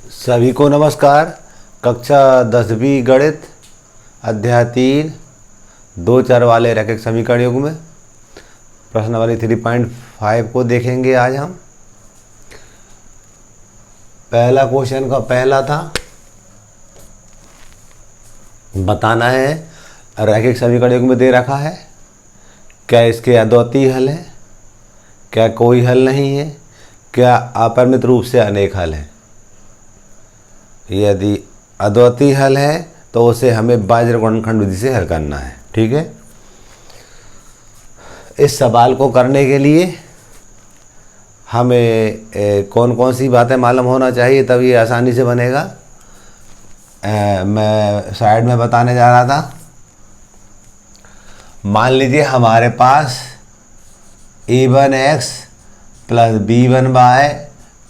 सभी को नमस्कार। कक्षा 10वीं गणित अध्याय 3 दो चर वाले रैखिक समीकरण युग्म में प्रश्नावली 3.5 को देखेंगे आज हम। पहला क्वेश्चन का पहला था, बताना है रैखिक समीकरण युग्म में दे रखा है, क्या इसके अद्वितीय हल है, क्या कोई हल नहीं है, क्या अपरिमित रूप से अनेक हल हैं। यदि अद्वितीय हल है तो उसे हमें बाज्य गुणनखंड विधि से हल करना है। ठीक है, इस सवाल को करने के लिए हमें कौन कौन सी बातें मालूम होना चाहिए, तब ये आसानी से बनेगा। मैं साइड में बताने जा रहा था। मान लीजिए हमारे पास a1x plus b1y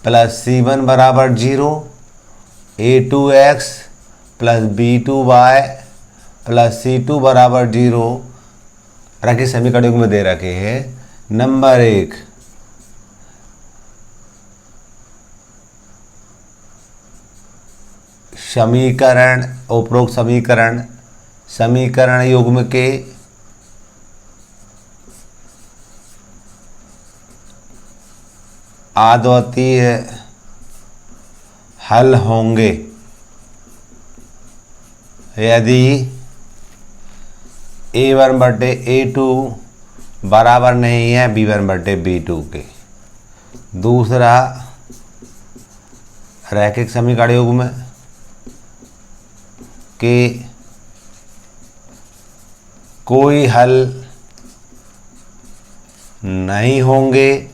plus c1 बराबर 0, a2x plus b2y plus c2 बराबर 0 रैखिक समीकरण युग्म में दे रखे हैं। नंबर 1, समीकरण उपरोक्त समीकरण युग्म के अद्वितीय हल होंगे यदि a1/a2 बराबर नहीं है b1/b2 के। दूसरा, रैखिक समीकरण युग्म के कोई हल नहीं होंगे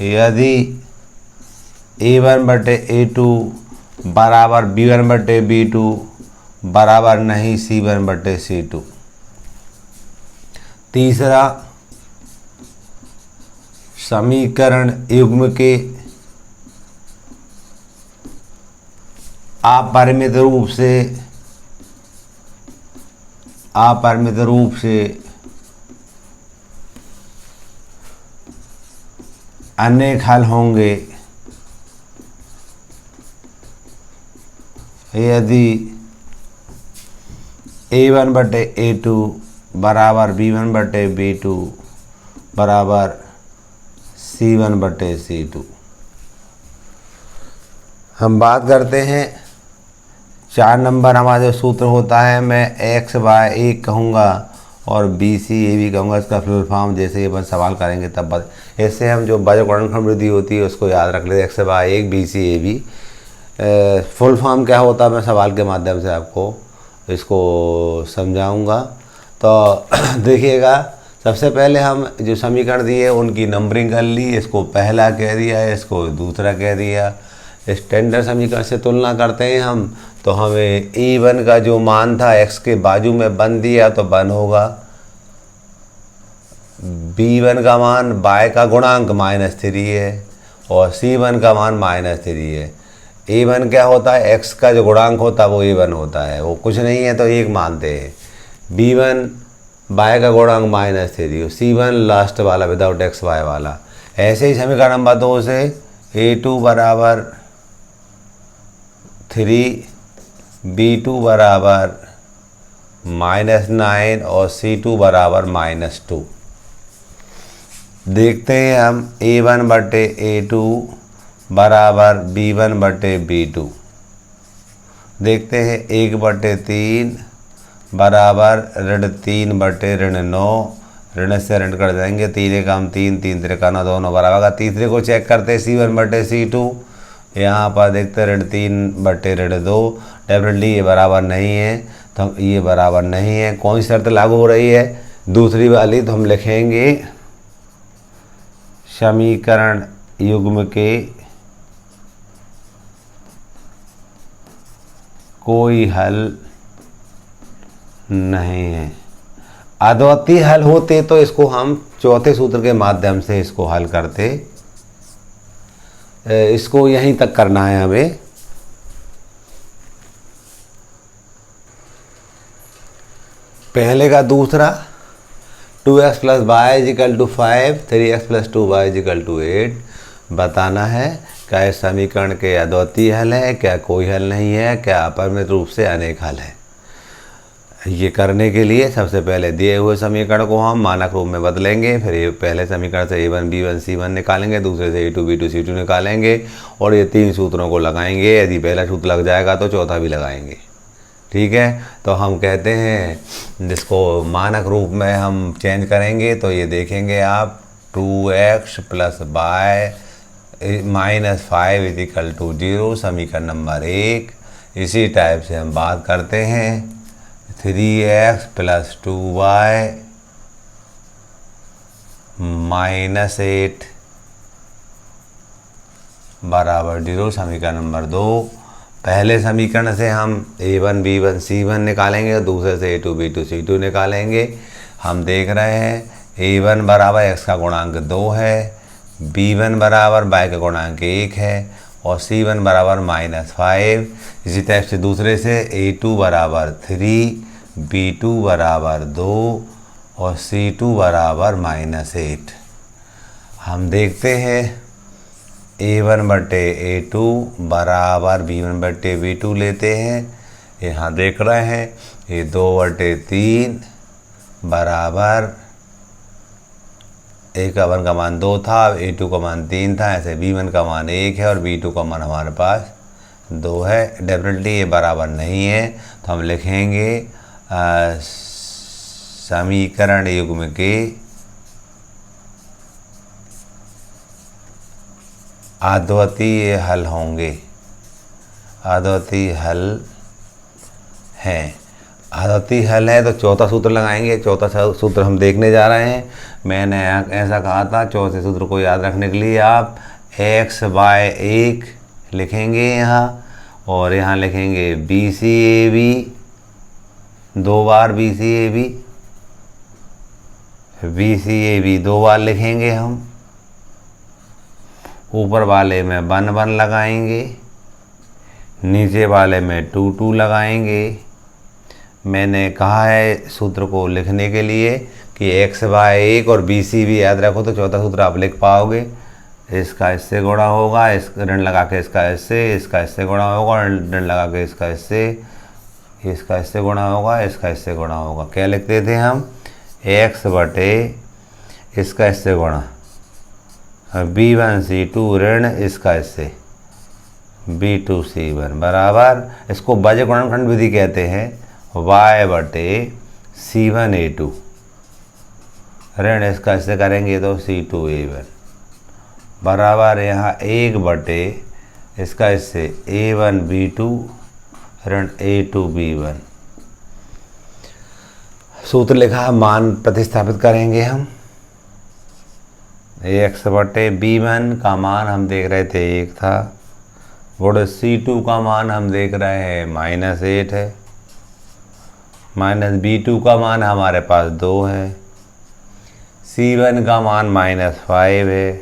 यदि a1/a2 बराबर b1/b2 बराबर नहीं c1/c2। तीसरा, समीकरण युग्म के अपरिमित रूप से अनेक हल होंगे यदि a1/a2 बराबर b1/b2 बराबर c1/c2। हम बात करते हैं 4 नंबर। हमारा जो सूत्र होता है, मैं x/1 कहूँगा और b/c/a/b कहूँगा। इसका फुल फॉर्म जैसे अपन सवाल करेंगे तब ऐसे हम जो बाज्य गुणनखंड विधि होती है उसको याद रख लेते। x/1 b/c/a/b फुल फॉर्म क्या होता है मैं सवाल के माध्यम से आपको इसको समझाऊंगा। तो देखिएगा, सबसे पहले हम जो समीकरण दिए उनकी नंबरिंग कर ली। इसको पहला कह दिया, इसको दूसरा कह दिया। स्टैंडर्ड समीकरण से तुलना करते हैं हम, तो हमें e1 का जो मान था x के बाजू में 1 दिया तो 1 होगा। b1 का मान y का गुणांक -3 है और c1 का मान -3 है। a1 क्या होता है, x का जो गुणांक होता है वो a1 होता है, वो कुछ नहीं है तो 1 मानते हैं। b1 y का गुणांक -3, c1 लास्ट वाला विदाउट x y वाला। ऐसे ही समीकरण नंबर 2 से a2 बराबर 3, b2 बराबर -9 और c2 बराबर -2। देखते हैं हम a1/a2 बराबर b1/b2। देखते हैं 1/3 बराबर -3/9। ऋण से ऋण कर जाएंगे, 3 एक 3, 3 3 9 दोनों बराबर का। तीसरे को चेक करते हैं c1/c2। यहाँ पर देखते हैं -3/2। डेफिनेटली ये बराबर नहीं है, तो हम ये बराबर नहीं है। कौन सी शर्त लागू हो रही है, दूसरी वाली। तो हम लिखेंगे समीकरण युग्म के कोई हल नहीं है। अद्वितीय हल होते तो इसको हम चौथे सूत्र के माध्यम से इसको हल करते। इसको यहीं तक करना है हमें। पहले का दूसरा, 2x + y = 5, 3x + 2y = 8। बताना है क्या इस समीकरण के अद्वितीय हल है, क्या कोई हल नहीं है, क्या अपरिमित रूप से अनेक हल है। ये करने के लिए सबसे पहले दिए हुए समीकरण को हम मानक रूप में बदलेंगे, फिर ये पहले समीकरण से a1 b1 c1 निकालेंगे, दूसरे से a2 b2 c2 निकालेंगे और ये 3 सूत्रों को लगाएंगे। यदि पहला सूत्र लग जाएगा तो चौथा भी लगाएंगे। ठीक है, तो हम कहते हैं जिसको मानक रूप में हम चेंज करेंगे तो ये देखेंगे आप 2x + y -5 = 0 समीकरण नंबर 1। इसी टाइप से हम बात करते हैं 3x + 2y -8 = 0 समीकरण नंबर 2। पहले समीकरण से हम a1 b1 c1 निकालेंगे और दूसरे से a2 b2 c2 निकालेंगे। हम देख रहे हैं a1 = x का गुणांक 2 है, b1 = y का गुणांक 1 है और c1 = -5। इसी टाइप से दूसरे से a2 = 3, b2 = 2 और c2 = -8। हम देखते हैं a1/a2 = b1/b2 लेते हैं। यहाँ देख रहे हैं ये 2/3 बराबर a1 का मान 2 था, a2 का मान 3 था, ऐसे b1 का मान 1 है और b2 का मान हमारे पास 2 है। डेफिनेटली ये बराबर नहीं है तो हम लिखेंगे समीकरण युग्म के अद्वितीय हल होंगे, अद्वितीय हल हैं। अद्वितीय हल है तो चौथा सूत्र लगाएंगे। चौथा सूत्र हम देखने जा रहे हैं। मैंने ऐसा कहा था चौथे सूत्र को याद रखने के लिए आप x/1 लिखेंगे यहाँ और यहाँ लिखेंगे BCAB 2 बार, BCAB 2 बार लिखेंगे हम। ऊपर वाले में 1 1 लगाएंगे, नीचे वाले में 2 2 लगाएंगे। मैंने कहा है सूत्र को लिखने के लिए कि x/1 और BC भी याद रखो तो चौथा सूत्र आप लिख पाओगे। इसका इससे गुणा होगा, इस ऋण लगा के इसका इससे गुणा होगा और ऋण लगा के इसका इससे गुणा होगा, इसका इससे गुणा होगा। क्या लिखते थे हम? x/ इसका इससे गुणा b1c2 ऋण इसका इससे b2c1 बराबर, इसको बाह्य गुणनखंड विधि कहते हैं, y/c1a2 ऋण इसका इससे करेंगे तो c2a1 बराबर यहाँ 1/ इसका इससे a1b2 ऋण a2b1। सूत्र लिखा, मान प्रतिस्थापित करेंगे हम। x/b1 का मान हम देख रहे थे 1 था, गुण c2 का मान हम देख रहे हैं -8 है, -b2 का मान हमारे पास 2 है, c1 का मान -5 है,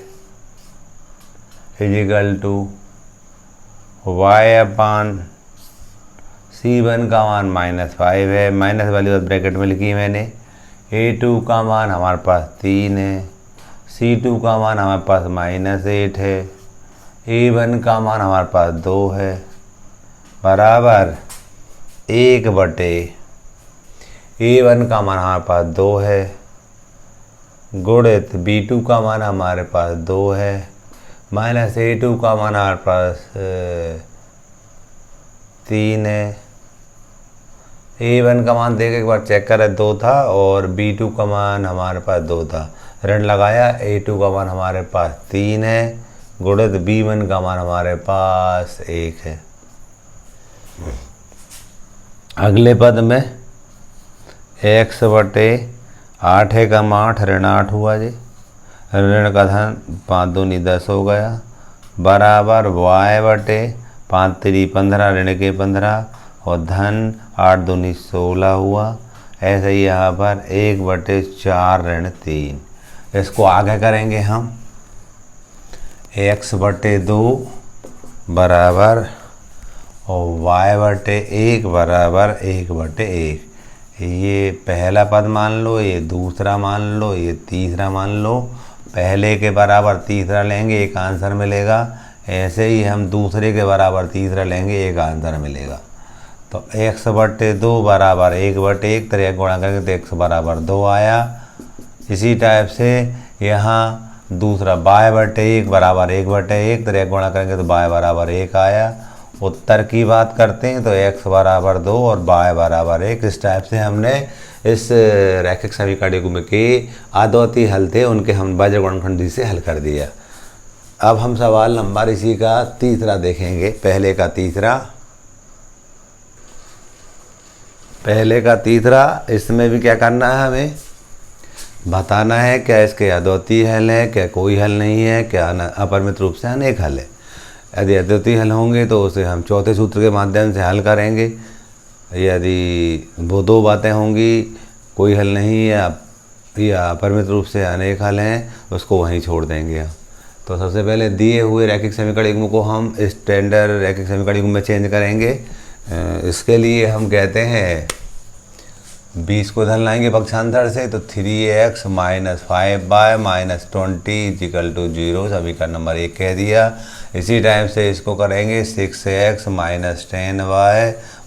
इजिकल टू y/c1 का मान -5 है, माइनस वाली बात ब्रैकेट में लिखी मैंने। a2 का मान हमारे पास 3 है, c2 का मान हमारे पास -8 है, a1 का मान हमारे पास 2 है बराबर 1/ a1 का मान हमारे पास 2 है गुणित b2 का मान हमारे पास 2 है माइनस a2 का मान हमारे पास 3 है। a1 का मान देख एक बार चेक करें 2 था और b2 का मान हमारे पास 2 था, ऋण लगाया, a2 का मान हमारे पास 3 है गुणित b1 का मान हमारे पास 1 है। अगले पद में x/8 है कम 8 ऋण 8 हुआ जी, ऋण का धन 5 दूनी 10 हो गया बराबर y/5 3 15 ऋण के 15 और धन 8 दूनी 16 हुआ। ऐसे ही यहाँ पर 1/4 ऋण 3। इसको आगे करेंगे हम x/2 बराबर और y/1 बराबर 1/1। ये पहला पद मान लो, ये दूसरा मान लो, ये तीसरा मान लो, पहले के बराबर तीसरा लेंगे, एक आंसर मिलेगा। ऐसे ही हम दूसरे के बराबर तीसरा लेंगे, एक आंसर मिलेगा। तो x/2 बराबर 1/1, तो 1 गुणा करेंगे तो x बराबर 2 आया। इसी टाइप से यहाँ दूसरा y/1 बराबर 1/1, तो 1 गुणा करेंगे तो y बराबर 1 आया। उत्तर की बात करते हैं तो x बराबर 2 और y बराबर 1। इस टाइप से हमने इस रैखिक समीकरण युग्म के अद्वितीय हल थे, उनके हम बाह्य गुणनखंडी से हल कर दिया। अब हम सवाल नंबर इसी का तीसरा देखेंगे। पहले का तीसरा इसमें भी क्या करना है, हमें बताना है क्या इसके अद्वितीय हल है, क्या कोई हल नहीं है, क्या अपरिमित रूप से अनेक हल है। यदि अद्वितीय हल होंगे तो उसे हम चौथे सूत्र के माध्यम से हल करेंगे। यदि वो दो बातें होंगी, कोई हल नहीं है या अपरिमित रूप से अनेक हल हैं, उसको वहीं छोड़ देंगे हम। तो सबसे पहले दिए हुए रैखिक समीकरण युग्म को हम स्टैंडर्ड रैखिक समीकरण युग्म में चेंज करेंगे। इसके लिए हम कहते हैं 20 को धन लाएंगे पक्षांतर से, तो 3x - 5y - 20 = 0, समीकरण नंबर 1 कह दिया। इसी टाइम से इसको करेंगे 6x - 10y -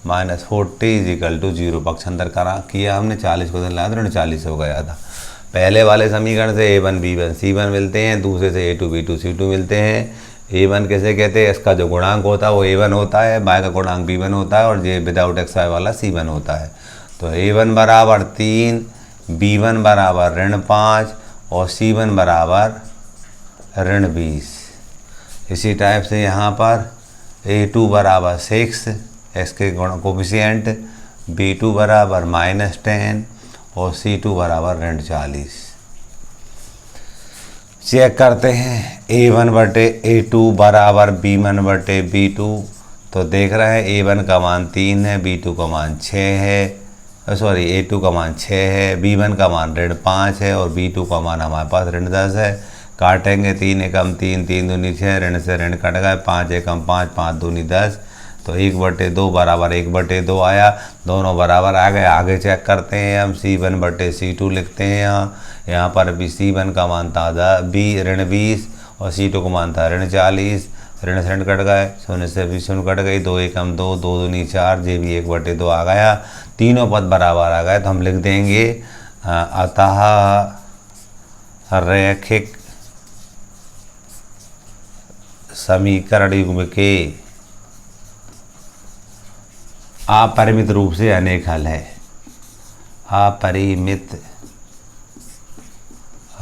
40 = 0, पक्षांतर किया हमने, 40 को धन लाया तो 39 हो गया था। पहले वाले समीकरण से a1 b1 c1 मिलते हैं, दूसरे से a2 b2 c2 मिलते हैं। a1 कैसे कहते हैं, इसका जो गुणांक होता है वो a1 होता है, y का गुणांक b1 होता है और ये विदाउट xy वाला c1 होता है। तो a1 बराबर 3, b1 बराबर -5 और c1 बराबर -20। इसी टाइप से यहाँ पर a2 बराबर 6, इसके गुण कोफिशिएंट, b2 बराबर -10 और c2 बराबर -40। चेक करते हैं a1/a2 बराबर b1/b2। तो देख रहे हैं a1 का मान 3 है, b2 का मान 6 है, a2 का मान 6 है, b1 का मान -5 है और b2 का मान हमारे पास -10 है। काटेंगे 3 एकम 3, 3 दूनी 6, ऋण से ऋण कट गए, 5 एकम 5, 5 दूनी 10, तो 1/2 बराबर 1/2 आया। दोनों बराबर आ गए। आगे चेक करते हैं हम, c1/c2 लिखते हैं। यहाँ पर भी c1 का मान था -20 और c2 का मान था -40, ऋण से ऋण कट गए, शून्य से भी शून्य कट गई, 2 एकम 2, 2 दूनी 4, ये भी 1/2 आ गया। तीनों पद बराबर आ गए, तो हम लिख देंगे अतः रैखिक समीकरण युग्म के अपरिमित रूप से अनेक हल है। अपरिमित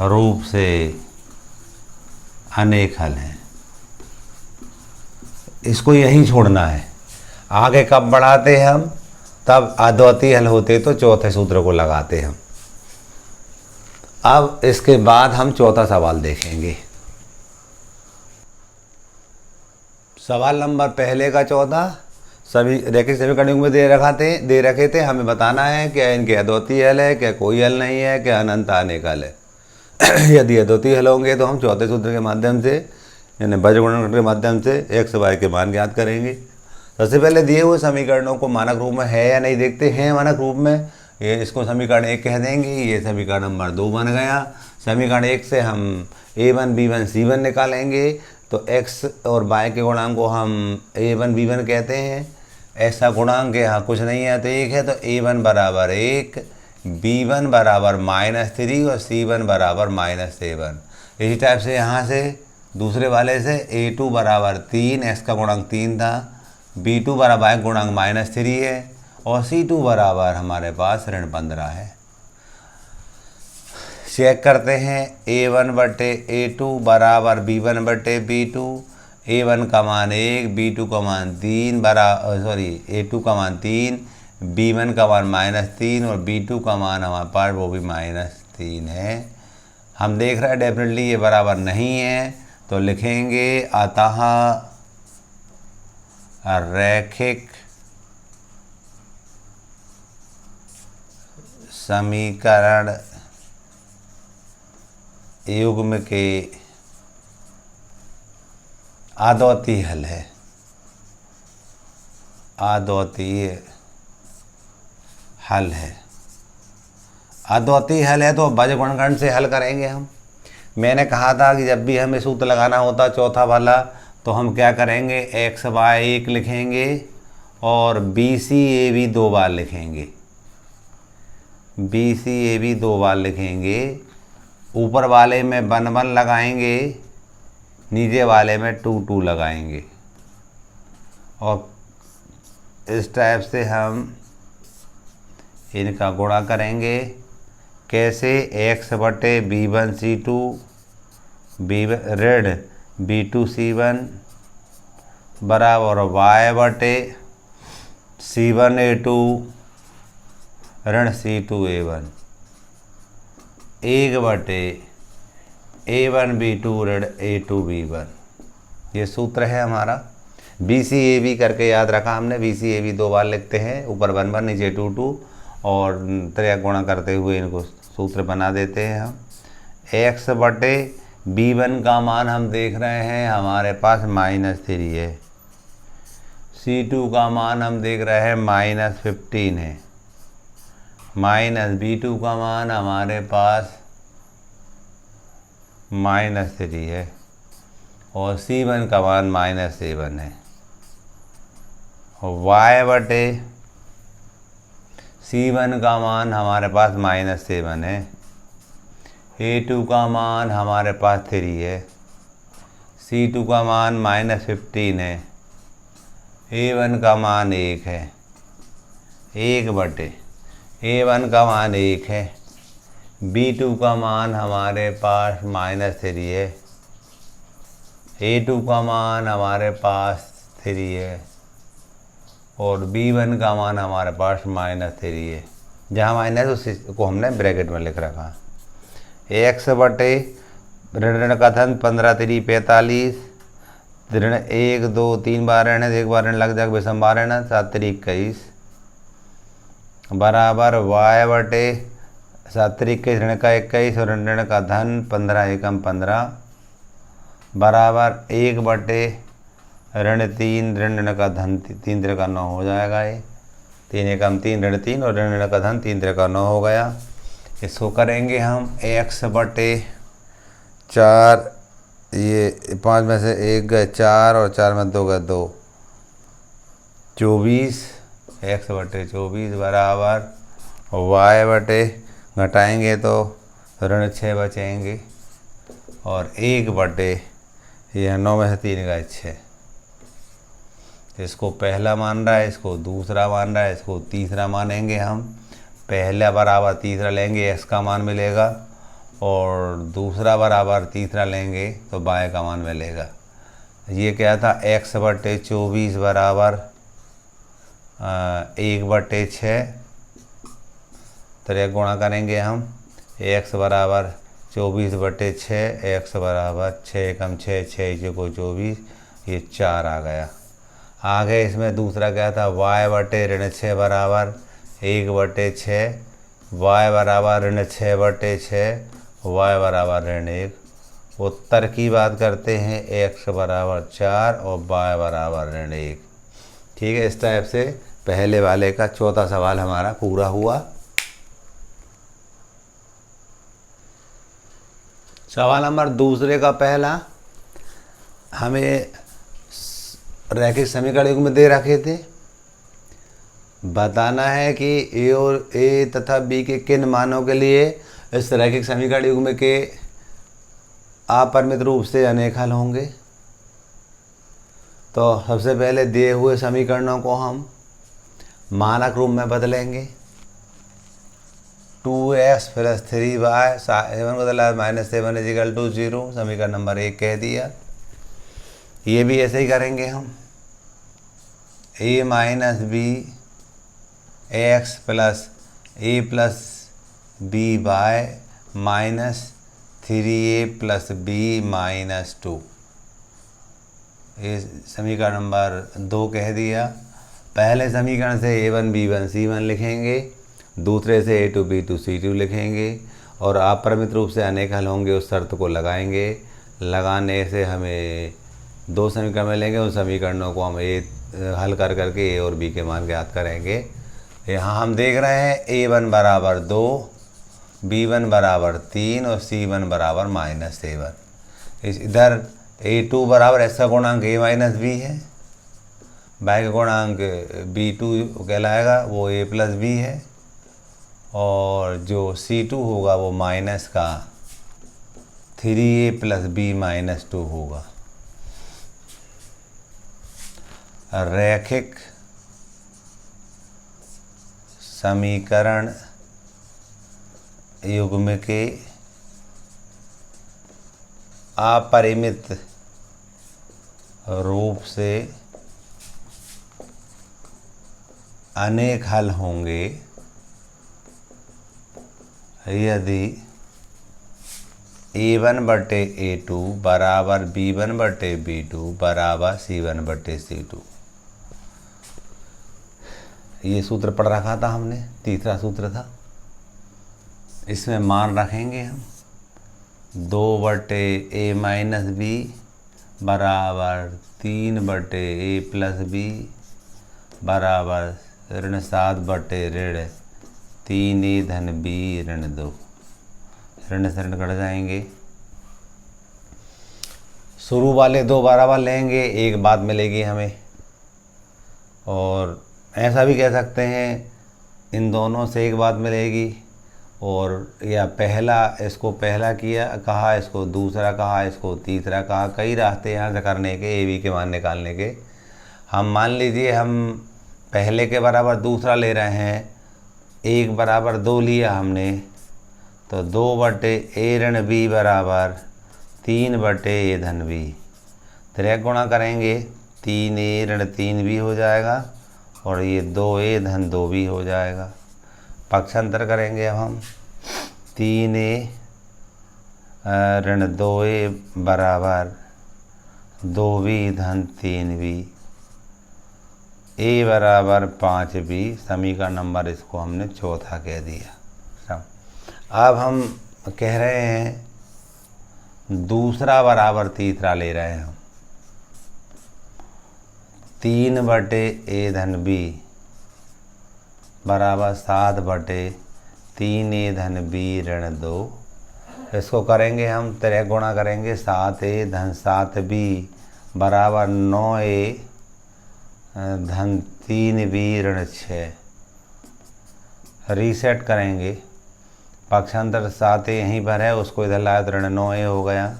रूप से अनेक हल हैं। इसको यहीं छोड़ना है। आगे कब बढ़ाते हैं हम, तब अद्वितीय हल होते तो चौथे सूत्र को लगाते हम। अब इसके बाद हम चौथा सवाल देखेंगे। सवाल नंबर पहले का चौथा, सभी रैखिक समीकरण युग्म में दे रखे थे। हमें बताना है क्या इनके अद्वितीय हल है, क्या कोई हल नहीं है, क्या अनंत अनेक हल है। यदि अद्वितीय हल होंगे तो हम चौथे सूत्र के माध्यम से, यानी बाह्य गुणनखंड के माध्यम से x y के मान ज्ञात करेंगे। सबसे पहले दिए हुए समीकरणों को मानक रूप में है या नहीं देखते हैं। मानक रूप में ये इसको समीकरण 1 कह देंगे। ये समीकरण नंबर 2 बन गया। समीकरण 1 से हम a1 b1 c1 निकालेंगे, तो x और y के गुणांक को हम a1 b1 कहते हैं। ऐसा गुणांक यहाँ कुछ नहीं है तो 1 है, तो a1 बराबर 1, b1 बराबर -3 और c1 बराबर -7। इसी टाइप से यहाँ से दूसरे वाले से a2 बराबर 3, x का गुणांक 3 था, b2 बराबर गुणांक -3 है और c2 बराबर हमारे पास -15 है। चेक करते हैं a1/a2 बराबर b1/b2। a1 का मान 1, b2 का मान 3 a2 का मान 3, b1 का मान -3 और b2 का मान हमारे पास वो भी -3 है। हम देख रहे हैं डेफिनेटली ये बराबर नहीं है, तो लिखेंगे अतः रैखिक समीकरण युग्म के अद्वितीय हल है। अद्वितीय हल है। अद्वितीय हल है तो बाह्य गुणनखंड से हल करेंगे हम। मैंने कहा था कि जब भी हमें सूत्र लगाना होता चौथा वाला तो हम क्या करेंगे, एक्स बाय 1 लिखेंगे और बी सी ए बी 2 बार लिखेंगे, बी सी ए बी 2 बार लिखेंगे। ऊपर वाले में 1 1 लगाएंगे, नीचे वाले में 2 2 लगाएंगे और इस टाइप से हम इनका गुणा करेंगे। कैसे, एक्स बटे B1C2 ऋण B2C1 बराबर वाई बटे C1A2 ऋण C2A1 1 बटे A1B2 ऋण A2B1। ये सूत्र है हमारा। BCAB करके याद रखा हमने, BCAB 2 बार लिखते हैं, ऊपर 1 1 नीचे 2 2 और त्रिया गुणा करते हुए इनको सूत्र बना देते हैं हम। x बटे B1 का मान हम देख रहे हैं हमारे पास -3 है, C2 का मान हम देख रहे हैं -15 है, B2 का मान हमारे पास -3 है और C1 का मान -7 है। y बटे C1 का मान हमारे पास -7 है, A2 का मान हमारे पास 3 है, C2 का मान -15 है, A1 का मान 1 है, 1 बटे A1 का मान 1 है, B2 का मान हमारे पास -3 है, A2 का मान हमारे पास 3 है और B1 का मान हमारे पास -3 है। जहाँ माइनस उसको हमने ब्रैकेट में लिख रखा। x बटे ऋण का धन 15 3 45 ऋण 1 2 3 बार ऋण है, 1 बार ऋण लग जाएगा, विषम बार ऋण 7 3 21 बराबर y बटे 7 3 21 ऋण का 21 और ऋण का धन 15 एकम 15 बराबर 1 बटे ऋण 3 ऋण का धन 3 3 का 9 हो जाएगा। ये 3 एकम 3 ऋण 3 और ऋण का धन 3 3 का 9 हो गया। इसको करेंगे हम x बटे 4, ये 5 में से 1 गए 4 और 4 में 2 गए 2, 24 x बटे 24 बराबर y बटे घटाएंगे तो ऋण 6 बचेंगे और 1 बटे यह 9 में से 3 गए 6। इसको पहला मान रहा है, इसको दूसरा मान रहा है, इसको तीसरा मानेंगे हम। पहला बराबर तीसरा लेंगे, x का मान मिलेगा और दूसरा बराबर तीसरा लेंगे तो बाएं का मान मिलेगा। ये क्या था, x बटे 24 बराबर 1 बटे 6, तो एक गुणा करेंगे हम, x बराबर 24 बटे 6, x बराबर 6 एकम 6 6 को 24, ये 4 आ गया। आगे इसमें दूसरा क्या था, y बटे ऋण 6 बराबर 1 बटे 6, y बराबर ऋण 6 बटे 6, y बराबर ऋण 1। उत्तर की बात करते हैं, x बराबर 4 और y बराबर ऋण 1। ठीक है, इस टाइप से पहले वाले का चौथा सवाल हमारा पूरा हुआ। सवाल नंबर दूसरे का पहला, हमें रैखिक समीकरण युग्म में दे रखे थे। बताना है कि ए और ए तथा बी के किन मानों के लिए इस रैखिक समीकरण युग्म के अपरिमित रूप से अनेक हल होंगे। तो सबसे पहले दिए हुए समीकरणों को हम मानक रूप में बदलेंगे। 2x + 3y 7 बदला -7 = 0, समीकरण नंबर 1 कह दिया। ये भी ऐसे ही करेंगे हम, a - b x + a + by -3a + b - 2, ये समीकरण नंबर 2 कह दिया। पहले समीकरण से a1 b1 c1 लिखेंगे, दूसरे से a2 b2 c2 लिखेंगे और अपरिमित रूप से अनेक हल होंगे उस शर्त को लगाएंगे। लगाने से हमें 2 समीकरण मिलेंगे, उन समीकरणों को हम हल कर करके a और b के मान ज्ञात करेंगे। यहाँ हम देख रहे हैं a1 बराबर 2, B1 बराबर 3 और C1 बराबर -7। इधर A2 बराबर x का गुणांक A माइनस बी है, y का गुणांक B2 कहलाएगा, वो A प्लस बी है, और जो C2 होगा वो माइनस का 3A प्लस B माइनस 2 होगा। रैखिक समीकरण युग्म के अपरिमित रूप से अनेक हल होंगे यदि A1/A2 बराबर B1/B2 बराबर C1/C2। ये सूत्र पढ़ रखा था हमने, तीसरा सूत्र था। इसमें मान रखेंगे हम 2/A माइनस बी बराबर 3/A प्लस बी बराबर -7/-3A धन बी ऋण 2। ऋण से ऋण कट जाएंगे। शुरू वाले दो बराबर लेंगे, एक बात मिलेगी हमें। और ऐसा भी कह सकते हैं इन दोनों से एक बात मिलेगी, और या पहला इसको पहला किया कहा, इसको दूसरा कहा, इसको तीसरा कहा। कई रास्ते यहाँ से करने के, ए बी के मान निकालने के। हम मान लीजिए हम पहले के बराबर दूसरा ले रहे हैं, 1 बराबर 2 लिया हमने, तो 2/A ऋण बी बराबर 3/A धन बी। त्रिक गुणा करेंगे, 3A ऋण 3B हो जाएगा, और ये 2A धन 2B हो जाएगा। पक्षांतर करेंगे अब हम, 3A ऋण 2A बराबर 2B धन 3B, A बराबर 5B। समीकरण नंबर इसको हमने चौथा कह दिया। अब हम कह रहे हैं दूसरा बराबर तीसरा ले रहे हैं हम, 3/A धन B बराबर 7/3A धन B ऋण 2। इसको करेंगे हम, त्रिक गुणा करेंगे, 7A धन 7B बराबर 9A धन 3B ऋण 6। रीसेट करेंगे, पक्षांतर 7A यहीं पर है, उसको इधर लाया तो ऋण 9A हो गया।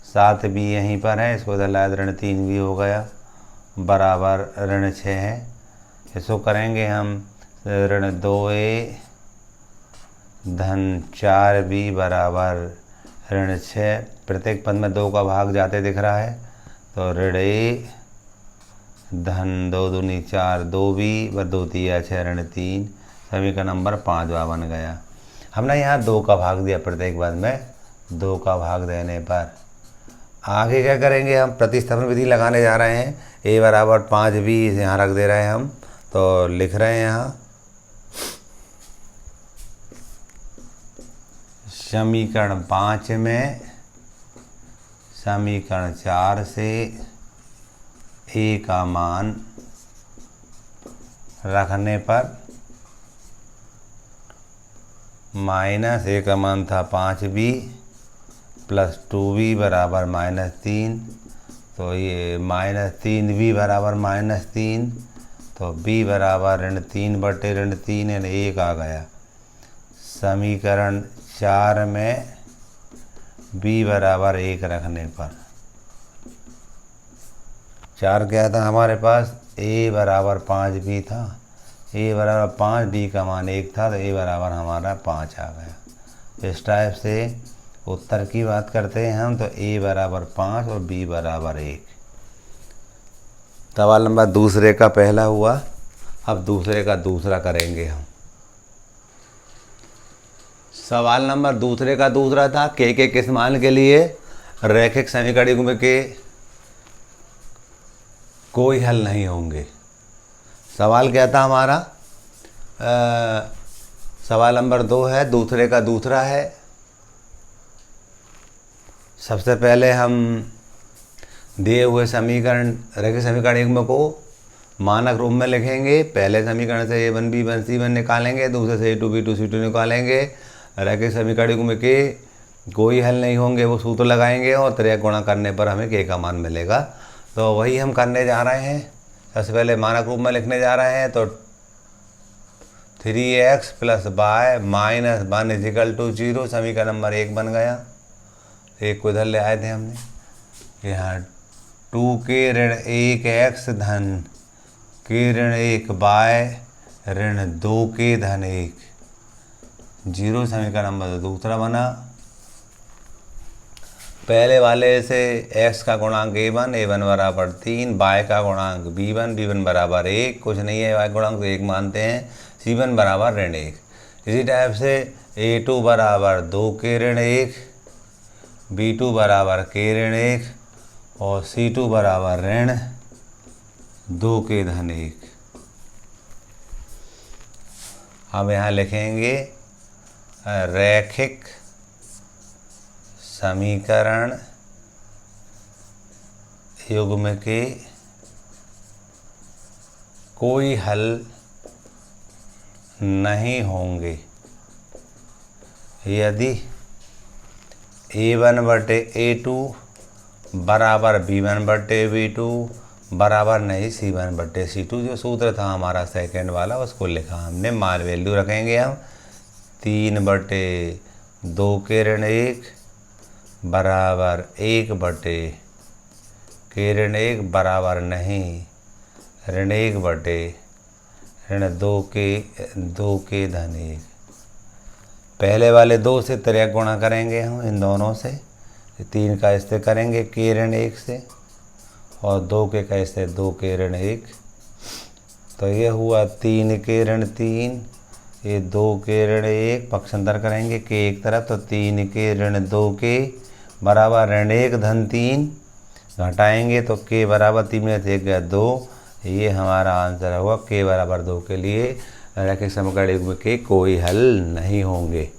7B यहीं पर है, इसको इधर लाया तो ऋण 3B हो गया, बराबर ऋण 6 है। इसको करेंगे हम, ऋण 2A धन 4B बराबर ऋण 6। प्रत्येक पद में 2 का भाग जाते दिख रहा है, तो ऋण A धन 2 दूनी 4, 2B व 2 तिया 6 ऋण 3। समीकरण नंबर 5वां बन गया। हमने यहाँ 2 का भाग दिया, प्रत्येक पद में 2 का भाग देने पर आगे क्या करेंगे, हम प्रतिस्थापन विधि लगाने जा रहे हैं। A बराबर 5B यहाँ रख दे रहे हैं हम, तो लिख रहे हैं यहाँ समीकरण 5 में समीकरण 4 से A का मान रखने पर -A का मान था 5B प्लस 2B बराबर -3, तो ये -3B बराबर -3, तो B बराबर ऋण 3/3 यानी 1 आ गया। समीकरण 4 में B बराबर 1 रखने पर 4 क्या था हमारे पास, A बराबर 5B था, A बराबर 5, B का मान 1 था, तो A बराबर हमारा 5 आ गया। इस टाइप से उत्तर की बात करते हैं हम, तो A बराबर 5 और B बराबर 1। सवाल नंबर दूसरे का पहला हुआ, अब दूसरे का दूसरा करेंगे हम। सवाल नंबर दूसरे का दूसरा था के किस मान के लिए रैखिक समीकरण युग्म के कोई हल नहीं होंगे। सवाल क्या था हमारा, सवाल नंबर 2 है, दूसरे का दूसरा है। सबसे पहले हम दिए हुए समीकरण रैखिक समीकरण युग्म को मानक रूप में लिखेंगे। पहले समीकरण से A1 B1 C1 निकालेंगे, दूसरे से A2 B2 C2 निकालेंगे, रैखिक समीकरण युग्म के कोई हल नहीं होंगे, वो सूत्र लगाएंगे और त्रिक गुणा करने पर हमें के का मान मिलेगा। तो वही हम करने जा रहे हैं। सबसे पहले मानक रूप में लिखने जा रहे हैं। तो 3x + y - 1 = 0 समीकरण नंबर 1 बन गया। एक को इधर ले आए थे हमने। यहाँ 2 के ऋण 1 x धन के ऋण 1 y ऋण 2 के धन 1 0 समीकरण नंबर दूसरा बना। पहले वाले से x का गुणांक a1 बराबर 3, y का गुणांक b1 बराबर 1, कुछ नहीं है y गुणांक तो 1 मानते हैं, c1 बराबर ऋण 1। इसी टाइप से a2 बराबर 2 के ऋण 1, b2 बराबर के ऋण 1 और c2 बराबर ऋण 2 के धन 1। हम यहाँ लिखेंगे रैखिक समीकरण युग्म के कोई हल नहीं होंगे यदि a1/a2 बराबर b1/b2 बराबर नहीं c1/c2। जो सूत्र था हमारा सेकंड वाला उसको लिखा हमने। मान वैल्यू रखेंगे हम 3/2 के ऋण 1 बराबर 1/के ऋण 1 बराबर नहीं ऋण 1/ऋण 2 के धन 1। पहले वाले 2 से त्रिक गुणा करेंगे हम, इन दोनों से। 3 का इससे करेंगे के ऋण 1 से और 2 के कैसे 2 के ऋण 1। तो ये हुआ 3 के ऋण 3, ये 2 के ऋण 1, पक्षांतर करेंगे के एक तरफ। तो 3 के ऋण 2 के बराबर ऋण 1 धन 3, घटाएंगे तो के बराबर 3 में से 1 गया 2। ये हमारा आंसर हुआ के बराबर 2 के लिए रैखिक समीकरण युग्म के कोई हल नहीं होंगे।